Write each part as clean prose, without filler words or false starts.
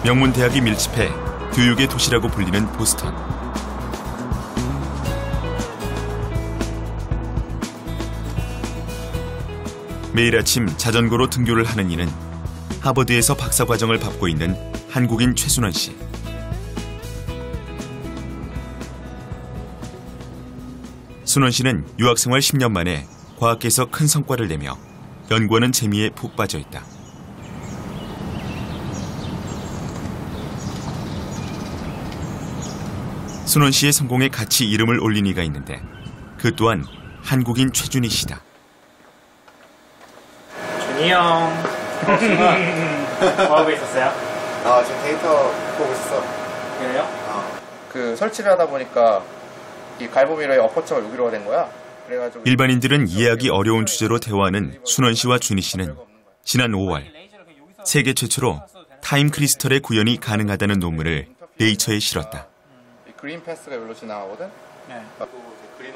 명문 대학이 밀집해 교육의 도시라고 불리는 보스턴. 매일 아침 자전거로 등교를 하는 이는 하버드에서 박사과정을 밟고 있는 한국인 최순원 씨. 순원 씨는 유학생활 10년 만에 과학계에서 큰 성과를 내며 연구하는 재미에 푹 빠져 있다. 순원 씨의 성공에 같이 이름을 올린 이가 있는데 그 또한 한국인 최준희 씨다. 준희 형. 뭐 하고 있었어요? 지금 데이터 보고 있어. 그래요? 그 설치를 하다 보니까 이 갈보미러의 어퍼처가 여기로 된 거야. 그래가지고 일반인들은 이해하기 어려운 주제로 대화하는 순원 씨와 준희 씨는 지난 5월 세계 최초로 타임 크리스털의 구현이 가능하다는 논문을 네이처에 실었다. 그린 패스가 여기로 지나가거든. 네. 그린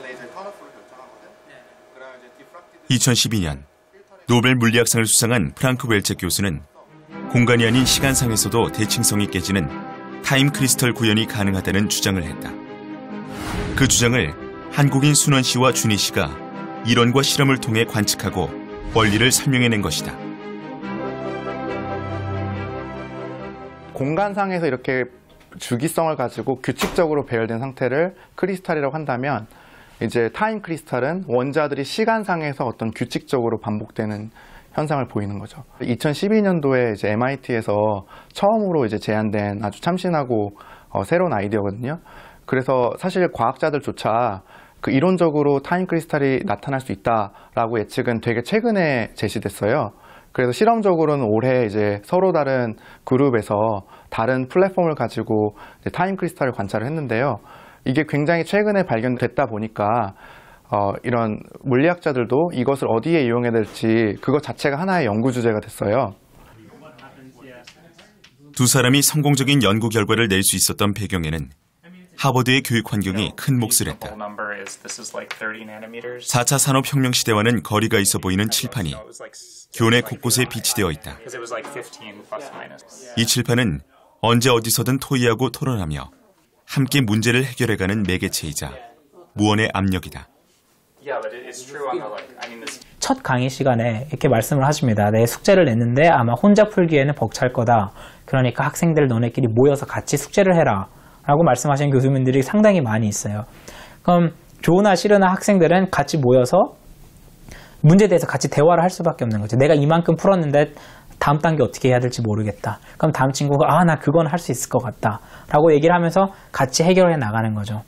레이저의 턴오프를 결정하거든. 그러면 이제 2012년 노벨 물리학상을 수상한 프랑크 웰체 교수는 공간이 아닌 시간상에서도 대칭성이 깨지는 타임 크리스털 구현이 가능하다는 주장을 했다. 그 주장을 한국인 순원 씨와 준희 씨가 이론과 실험을 통해 관측하고 원리를 설명해낸 것이다. 공간상에서 이렇게 주기성을 가지고 규칙적으로 배열된 상태를 크리스탈이라고 한다면 이제 타임 크리스탈은 원자들이 시간상에서 어떤 규칙적으로 반복되는 현상을 보이는 거죠. 2012년도에 이제 MIT에서 처음으로 이제 제안된 아주 참신하고 새로운 아이디어거든요. 그래서 사실 과학자들조차 그 이론적으로 타임 크리스탈이 나타날 수 있다라고 예측은 되게 최근에 제시됐어요. 그래서 실험적으로는 올해 이제 서로 다른 그룹에서 다른 플랫폼을 가지고 타임 크리스탈을 관찰을 했는데요. 이게 굉장히 최근에 발견됐다 보니까 이런 물리학자들도 이것을 어디에 이용해야 될지 그것 자체가 하나의 연구 주제가 됐어요. 두 사람이 성공적인 연구 결과를 낼 수 있었던 배경에는 하버드의 교육 환경이 큰 몫을 했다. 4차 산업혁명 시대와는 거리가 있어 보이는 칠판이 교내 곳곳에 비치되어 있다. 이 칠판은 언제 어디서든 토의하고 토론하며 함께 문제를 해결해가는 매개체이자 무언의 압력이다. 첫 강의 시간에 이렇게 말씀을 하십니다. 내 숙제를 냈는데 아마 혼자 풀기에는 벅찰 거다. 그러니까 학생들 너네끼리 모여서 같이 숙제를 해라. 라고 말씀하시는 교수님들이 상당히 많이 있어요. 그럼 좋으나 싫으나 학생들은 같이 모여서 문제에 대해서 같이 대화를 할 수밖에 없는 거죠. 내가 이만큼 풀었는데 다음 단계 어떻게 해야 될지 모르겠다. 그럼 다음 친구가 나 그건 할 수 있을 것 같다. 라고 얘기를 하면서 같이 해결해 나가는 거죠.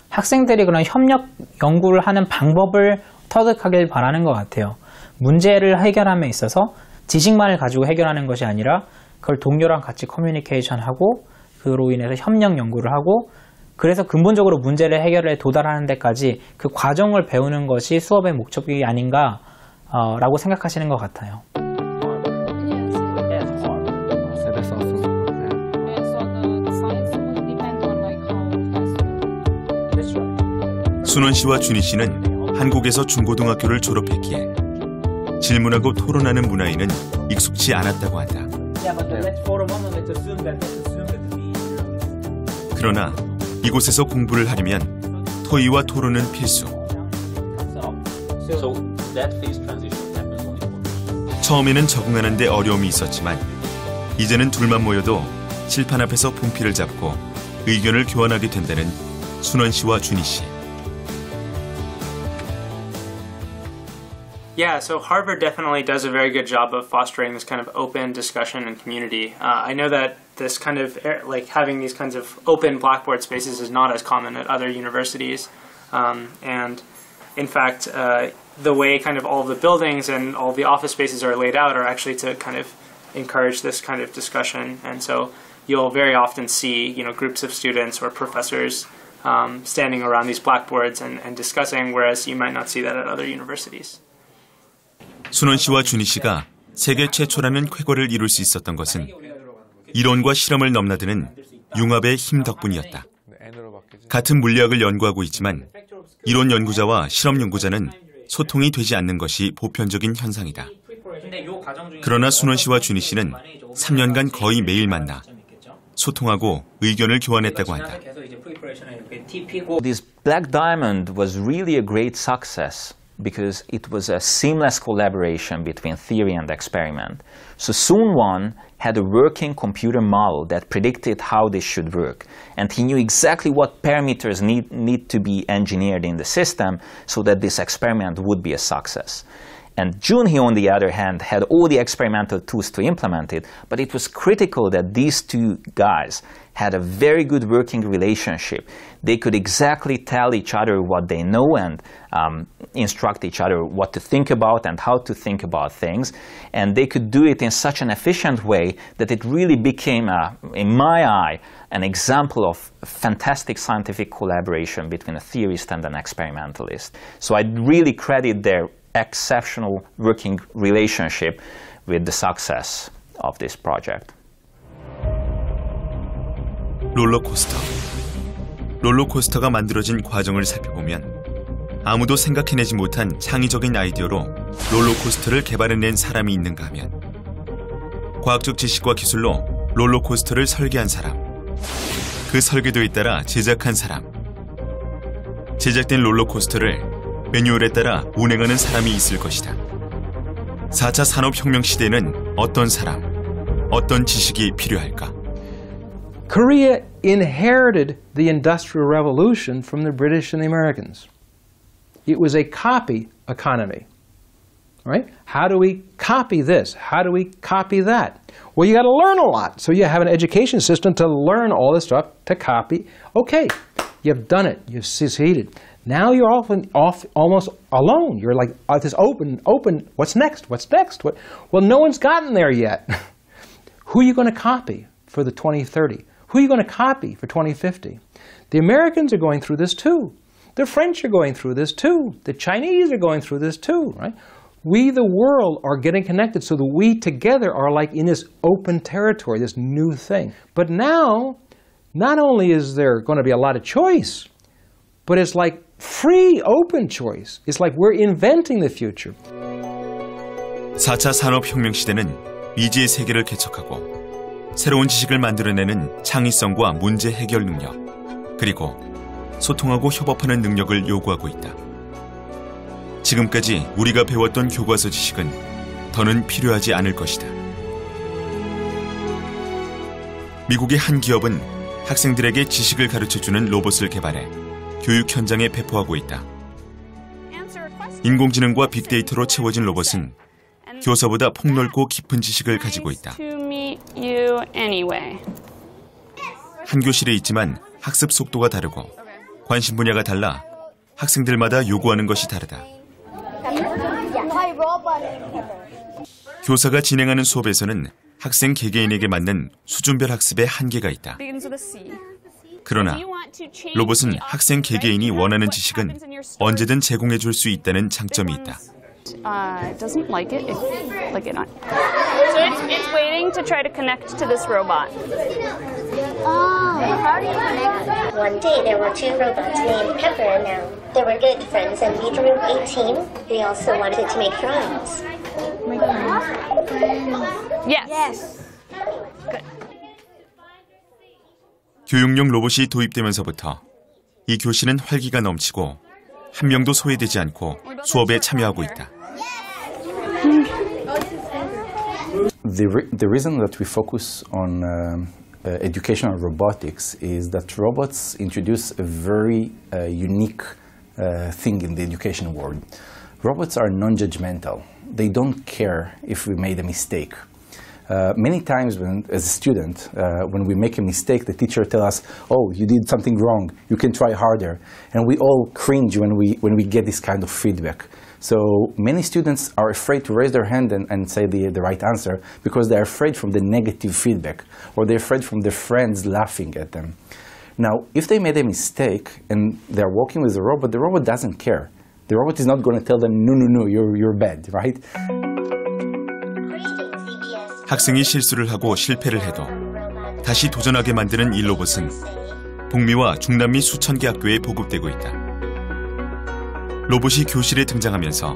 학생들이 그런 협력 연구를 하는 방법을 터득하길 바라는 것 같아요. 문제를 해결함에 있어서 지식만을 가지고 해결하는 것이 아니라 그걸 동료랑 같이 커뮤니케이션하고 그로 인해서 협력 연구를 하고 그래서 근본적으로 문제를 해결에 도달하는 데까지 그 과정을 배우는 것이 수업의 목적이 아닌가 라고 생각하시는 것 같아요. 순원 씨와 준희 씨는 한국에서 중고등학교를 졸업했기에 질문하고 토론하는 문화에는 익숙치 않았다고 한다. 그러나 이곳에서 공부를 하려면 토의와 토론은 필수. 처음에는 적응하는 데 어려움이 있었지만 이제는 둘만 모여도 칠판 앞에서 분필을 잡고 의견을 교환하게 된다는 순원 씨와 준희 씨. Yeah, so Harvard definitely does a very good job of fostering this kind of open discussion and community. I know that this kind of, like having these kinds of open Blackboard spaces is not as common at other universities. And in fact, the way kind of all of the buildings and all the office spaces are laid out are actually to kind of encourage this kind of discussion. And so you'll very often see, groups of students or professors standing around these blackboards and discussing, whereas you might not see that at other universities. 순원 씨와 준희 씨가 세계 최초라는 쾌거를 이룰 수 있었던 것은 이론과 실험을 넘나드는 융합의 힘 덕분이었다. 같은 물리학을 연구하고 있지만 이론 연구자와 실험 연구자는 소통이 되지 않는 것이 보편적인 현상이다. 그러나 순원 씨와 준희 씨는 3년간 거의 매일 만나 소통하고 의견을 교환했다고 한다. This Black Diamond was really a great success because it was a seamless collaboration between theory and experiment. So Soon Won had a working computer model that predicted how this should work. And he knew exactly what parameters need to be engineered in the system so that this experiment would be a success. And Junhee, on the other hand, had all the experimental tools to implement it, but it was critical that these two guys had a very good working relationship. They could exactly tell each other what they know and instruct each other what to think about and how to think about things. And they could do it in such an efficient way that it really became, in my eye, an example of fantastic scientific collaboration between a theorist and an experimentalist. So I really credit their exceptional working relationship with the success of this project. 롤러코스터. 롤러코스터가 만들어진 과정을 살펴보면 아무도 생각해내지 못한 창의적인 아이디어로 롤러코스터를 개발해낸 사람이 있는가 하면 과학적 지식과 기술로 롤러코스터를 설계한 사람, 그 설계도에 따라 제작한 사람, 제작된 롤러코스터를 매뉴얼에 따라 운행하는 사람이 있을 것이다. 4차 산업혁명 시대에는 어떤 사람, 어떤 지식이 필요할까? Korea inherited the Industrial Revolution from the British and the Americans. It was a copy economy. Right? How do we copy this? How do we copy that? Well, you got to learn a lot. So you have an education system to learn all this stuff to copy. Okay, you've done it. You've succeeded. Now you're almost alone. You're like this open. What's next? What's next? Well, no one's gotten there yet. Who are you going to copy for the 2030? Who are you going to copy for 2050? The Americans are going through this too. The French are going through this too. The Chinese are going through this too, right? We, the world, are getting connected so that we together are like in this open territory, this new thing. But now, not only is there going to be a lot of choice, but it's like free, open choice. It's like we're inventing the future. 4차 산업혁명 시대는 미지의 세계를 개척하고 새로운 지식을 만들어내는 창의성과 문제 해결 능력, 그리고 소통하고 협업하는 능력을 요구하고 있다. 지금까지 우리가 배웠던 교과서 지식은 더는 필요하지 않을 것이다. 미국의 한 기업은 학생들에게 지식을 가르쳐주는 로봇을 개발해 교육 현장에 배포하고 있다. 인공지능과 빅데이터로 채워진 로봇은 교사보다 폭넓고 깊은 지식을 가지고 있다. 한 교실에 있지만 학습 속도가 다르고 관심 분야가 달라 학생들마다 요구하는 것이 다르다. 교사가 진행하는 수업에서는 학생 개개인에게 맞는 수준별 학습에 한계가 있다. 그러나 로봇은 학생 개개인이 원하는 지식은 언제든 제공해 줄 수 있다는 장점이 있다. Doesn't like it. So it's waiting to try to connect to this robot. Oh, how do you connect? One day there were two robots named Pepper and now they were good friends and we drew a team. We also wanted to make drawings. Yes. Good. 교육용 로봇이 도입되면서부터 이 교실은 활기가 넘치고 한 명도 소외되지 않고 수업에 참여하고 있다. The reason that we focus on educational robotics is that robots introduce a very unique thing in the education world. Robots are non-judgmental. They don't care if we made a mistake. Many times as a student, when we make a mistake, the teacher tells us, oh, you did something wrong, you can try harder. And we all cringe when we get this kind of feedback. So many students are afraid to raise their hand and say the right answer because they're afraid from the negative feedback or they're afraid from their friends laughing at them. Now, if they made a mistake and they're working with the robot doesn't care. The robot is not going to tell them, no, you're bad, right? 학생이 실수를 하고 실패를 해도 다시 도전하게 만드는 이 로봇은 북미와 중남미 수천 개 학교에 보급되고 있다. 로봇이 교실에 등장하면서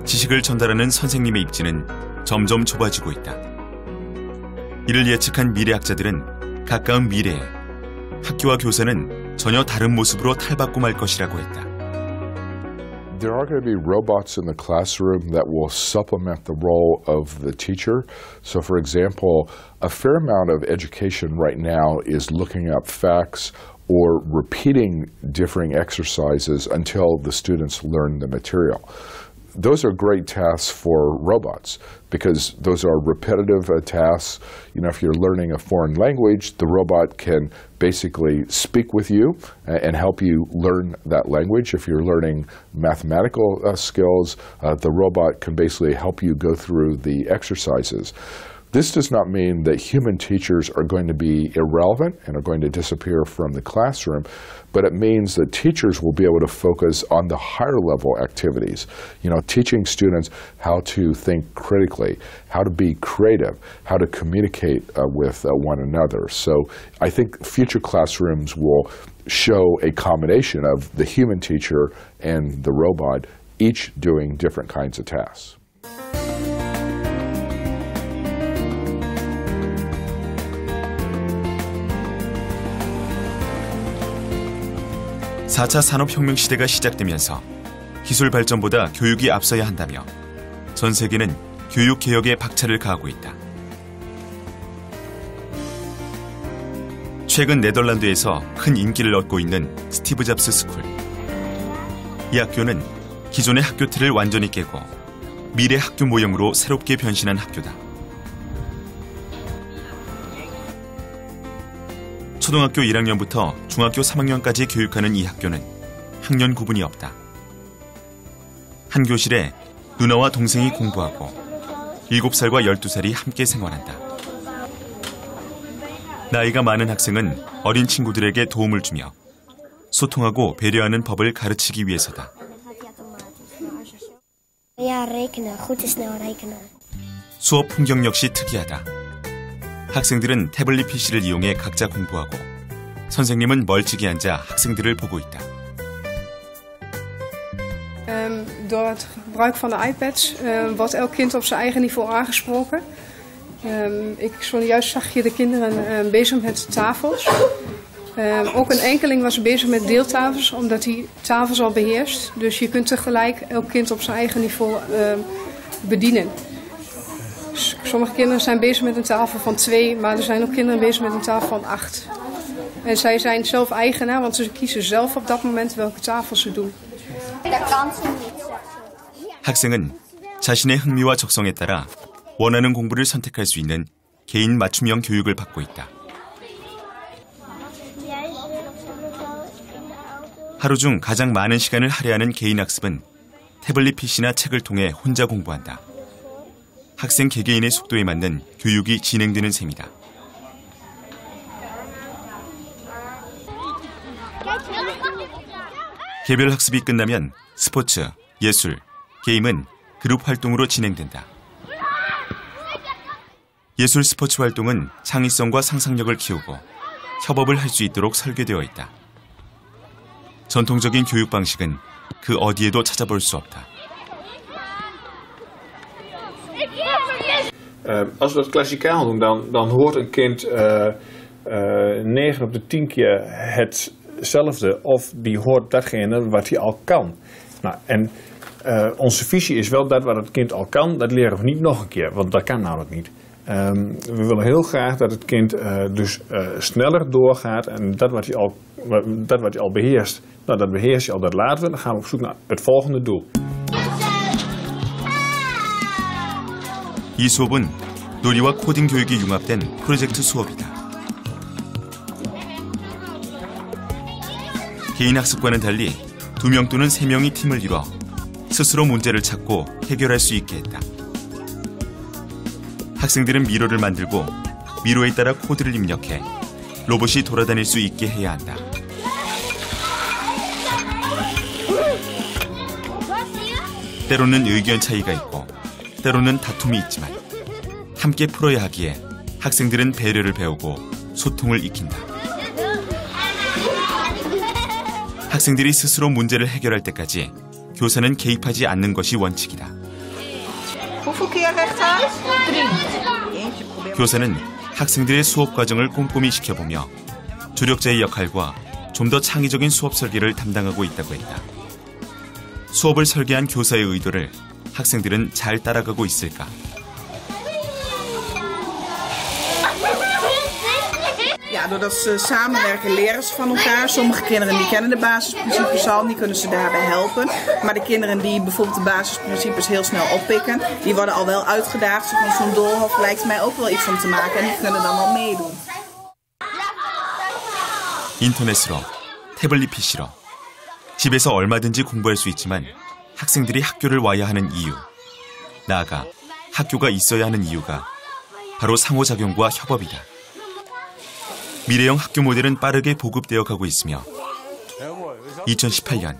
지식을 전달하는 선생님의 입지는 점점 좁아지고 있다. 이를 예측한 미래학자들은 가까운 미래에 학교와 교사는 전혀 다른 모습으로 탈바꿈 할 것이라고 했다. There are going to be robots in the classroom that will supplement the role of the teacher. So, for example, a fair amount of education right now is looking up facts or repeating differing exercises until the students learn the material. Those are great tasks for robots because those are repetitive tasks. You know, if you're learning a foreign language, the robot can basically speak with you and help you learn that language. If you're learning mathematical skills, the robot can basically help you go through the exercises. This does not mean that human teachers are going to be irrelevant and are going to disappear from the classroom, but it means that teachers will be able to focus on the higher level activities. You know, teaching students how to think critically, how to be creative, how to communicate with one another. So I think future classrooms will show a combination of the human teacher and the robot, each doing different kinds of tasks. 4차 산업혁명 시대가 시작되면서 기술 발전보다 교육이 앞서야 한다며 전 세계는 교육개혁에 박차를 가하고 있다. 최근 네덜란드에서 큰 인기를 얻고 있는 스티브 잡스 스쿨. 이 학교는 기존의 학교 틀을 완전히 깨고 미래 학교 모형으로 새롭게 변신한 학교다. 초등학교 1학년부터 중학교 3학년까지 교육하는 이 학교는 학년 구분이 없다. 한 교실에 누나와 동생이 공부하고 7살과 12살이 함께 생활한다. 나이가 많은 학생은 어린 친구들에게 도움을 주며 소통하고 배려하는 법을 가르치기 위해서다. 수업 풍경 역시 특이하다. 학생들은 태블릿 PC를 이용해 각자 공부하고 선생님은 멀찍이 앉아 학생들을 보고 있다. Door het gebruik van de iPads wordt elk kind op zijn eigen niveau aangesproken. Zojuist zag je de kinderen bezig met tafels. Ook een enkeling was bezig met deeltafels, omdat hij tafels al beheerst. Dus je kunt tegelijk elk kind op zijn eigen niveau bedienen. Sommige kinderen zijn bezig met een tafel van 2, maar er zijn ook kinderen bezig met een tafel van 8. En zij zijn zelf eigenaar, want ze kiezen zelf op dat moment welke tafel ze doen. 학생은 자신의 흥미와 적성에 따라 원하는 공부를 선택할 수 있는 개인 맞춤형 교육을 받고 있다. 하루 중 가장 많은 시간을 할애하는 개인 학습은 태블릿 PC나 책을 통해 혼자 공부한다. 학생 개개인의 속도에 맞는 교육이 진행되는 셈이다. 개별 학습이 끝나면 스포츠, 예술, 게임은 그룹 활동으로 진행된다. 예술 스포츠 활동은 창의성과 상상력을 키우고 협업을 할 수 있도록 설계되어 있다. 전통적인 교육 방식은 그 어디에도 찾아볼 수 없다. Als we dat klassikaal doen, dan hoort een kind 9 op de 10 keer hetzelfde of die hoort datgene wat hij al kan. Nou, en onze visie is wel dat wat het kind al kan, dat leren we niet nog een keer, want dat kan namelijk niet. We willen heel graag dat het kind dus sneller doorgaat en dat wat hij al beheerst, nou, dat beheerst hij al, dat laten we. Dan gaan we op zoek naar het volgende doel. 이 수업은 놀이와 코딩 교육이 융합된 프로젝트 수업이다. 개인 학습과는 달리 2명 또는 3명이 팀을 이뤄 스스로 문제를 찾고 해결할 수 있게 했다. 학생들은 미로를 만들고 미로에 따라 코드를 입력해 로봇이 돌아다닐 수 있게 해야 한다. 때로는 의견 차이가 있고 때로는 다툼이 있지만 함께 풀어야 하기에 학생들은 배려를 배우고 소통을 익힌다. 학생들이 스스로 문제를 해결할 때까지 교사는 개입하지 않는 것이 원칙이다. Hoeveel keer rechtuit? 교사는 학생들의 수업 과정을 꼼꼼히 지켜보며 조력자의 역할과 좀 더 창의적인 수업 설계를 담당하고 있다고 했다. 수업을 설계한 교사의 의도를 학생들은 잘 따라가고 있을까? Ja, doordat ze samenwerken leren ze van elkaar. Sommige kinderen die kennen de basisprincipes al, die kunnen ze daarbij helpen. Maar de kinderen die bijvoorbeeld de basisprincipes heel snel oppikken, die worden al wel uitgedaagd. Van zo'n doolhof lijkt mij ook wel iets van te maken en die kunnen dan wel meedoen. 인터넷으로, 태블릿 PC로 집에서 얼마든지 공부할 수 있지만 학생들이 학교를 와야 하는 이유, 나아가 학교가 있어야 하는 이유가 바로 상호작용과 협업이다. 미래형 학교 모델은 빠르게 보급되어 가고 있으며 2018년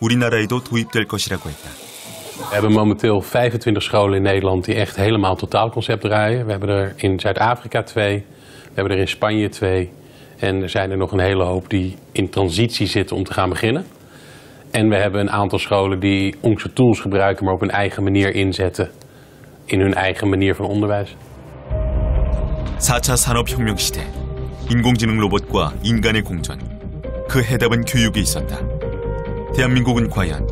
우리나라에도 doip될 것이라고 했다. We hebben momenteel 25 scholen in Nederland die echt helemaal totaalconcept draaien. We hebben er in Zuid-Afrika 2, we hebben er in Spanje 2 en er zijn er nog een hele hoop die in transitie zitten om te gaan beginnen. En we hebben een aantal scholen die onze tools gebruiken, maar op hun eigen manier inzetten in hun eigen manier van onderwijs. 4차 산업혁명 시대, 인공지능 로봇과 인간의 공존, 그 해답은 교육에 있었다. 대한민국은 과연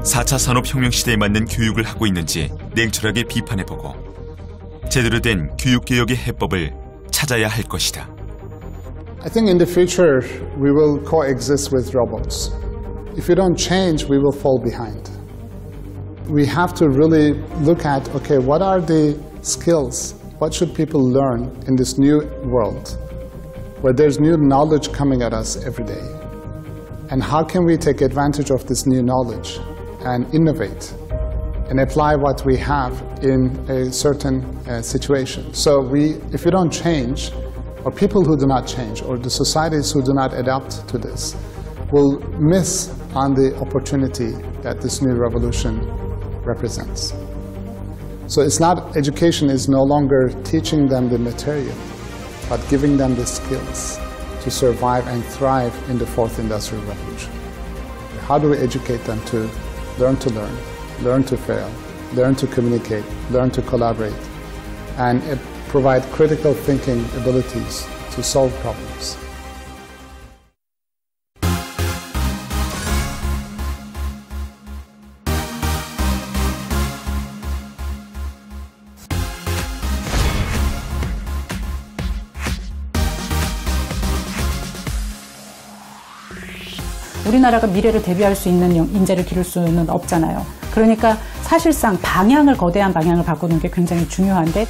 4차 산업혁명 시대에 맞는 교육을 하고 있는지 냉철하게 비판해보고 제대로 된 교육개혁의 해법을 찾아야 할 것이다. I think in the future we will coexist with robots. If we don't change, we will fall behind. We have to really look at, okay, what are the skills? What should people learn in this new world where there's new knowledge coming at us every day? And how can we take advantage of this new knowledge and innovate and apply what we have in a certain situation? So if we don't change, or people who do not change, or the societies who do not adapt to this, will miss on the opportunity that this new revolution represents. So it's not, education is no longer teaching them the material, but giving them the skills to survive and thrive in the fourth industrial revolution. How do we educate them to learn to fail, learn to communicate, learn to collaborate, and provide critical thinking abilities to solve problems? 우리나라가 미래를 대비할 수 있는 인재를 기를 수는 없잖아요. 그러니까 사실상 거대한 방향을 바꾸는 게 굉장히 중요한데